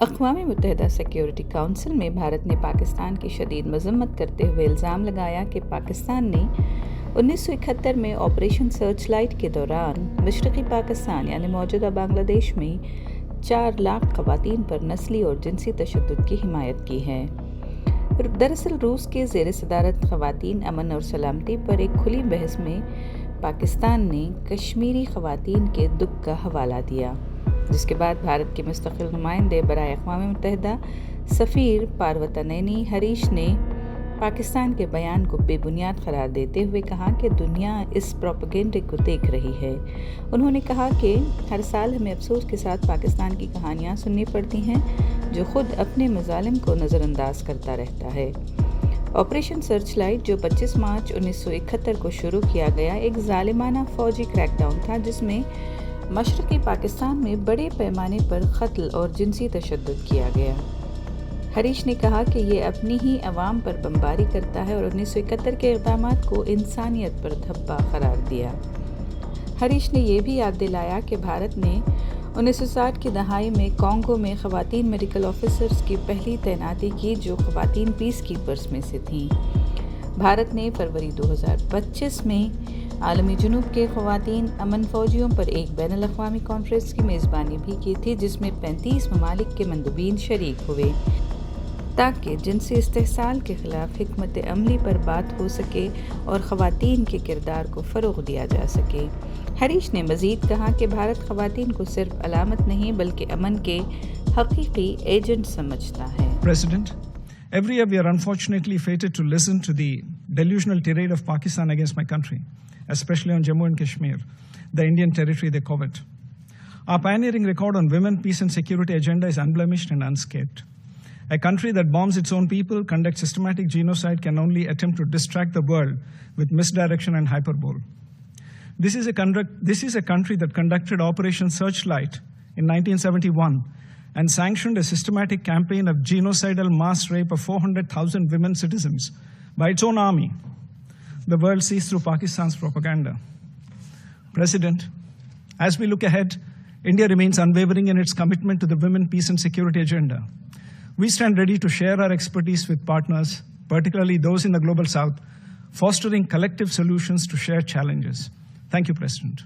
اقوام متحدہ security council میں بھارت نے پاکستان کی شدید مذمت کرتے ہوئے الزام لگایا کہ پاکستان نے 1971 میں آپریشن سرچ لائٹ کے دوران مشرقی پاکستان یعنی موجودہ بنگلہ دیش میں 4 لاکھ خواتین پر نسلی اور جنسی تشدد کی حمایت کی ہے۔ دراصل روس کے زیر صدارت خواتین امن اور سلامتی پر ایک کھلی بحث میں پاکستان نے کشمیری خواتین کے دکھ کا حوالہ دیا، جس کے بعد بھارت کے مستقل نمائندے برائے اقوام متحدہ سفیر پاروتنینی ہریش نے پاکستان کے بیان کو بے بنیاد قرار دیتے ہوئے کہا کہ دنیا اس پروپیگنڈے کو دیکھ رہی ہے۔ انہوں نے کہا کہ ہر سال ہمیں افسوس کے ساتھ پاکستان کی کہانیاں سننی پڑتی ہیں جو خود اپنے مظالم کو نظر انداز کرتا رہتا ہے۔ آپریشن سرچ لائٹ جو 25 مارچ 1971 کو شروع کیا گیا ایک ظالمانہ فوجی کریک ڈاؤن تھا جس میں مشرقی پاکستان میں بڑے پیمانے پر قتل اور جنسی تشدد کیا گیا۔ ہریش نے کہا کہ یہ اپنی ہی عوام پر بمباری کرتا ہے اور 1971 کے اقدامات کو انسانیت پر دھبا قرار دیا۔ ہریش نے یہ بھی یاد دلایا کہ بھارت نے 1960 کی دہائی میں کانگو میں خواتین میڈیکل آفیسرز کی پہلی تعیناتی کی جو خواتین پیس کیپرز میں سے تھیں۔ بھارت نے فروری 2025 میں عالمی جنوب کے خواتین امن فوجیوں پر ایک بین الاقوامی کانفرنس کی میزبانی بھی کی تھی جس میں 35 ممالک کے مندوبین شریک ہوئے تاکہ جنسی استحصال کے خلاف حکمت عملی پر بات ہو سکے اور خواتین کے کردار کو فروغ دیا جا سکے۔ ہریش نے مزید کہا کہ بھارت خواتین کو صرف علامت نہیں بلکہ امن کے حقیقی ایجنٹ سمجھتا ہے۔ President, every year we are unfortunately fated to listen to the delusional tirade of Pakistan against my country, especially on Jammu and Kashmir, the Indian territory they covet. Our pioneering record on women, peace and security agenda is unblemished and unscathed. A country that bombs its own people, conducts systematic genocide, can only attempt to distract the world with misdirection and hyperbole. This is a country that conducted Operation Searchlight in 1971 and sanctioned a systematic campaign of genocidal mass rape of 400,000 women citizens by its own army. The world sees through Pakistan's propaganda. President, as we look ahead, India remains unwavering in its commitment to the women, peace and security agenda. We stand ready to share our expertise with partners, particularly those in the Global South, fostering collective solutions to shared challenges. Thank you, President.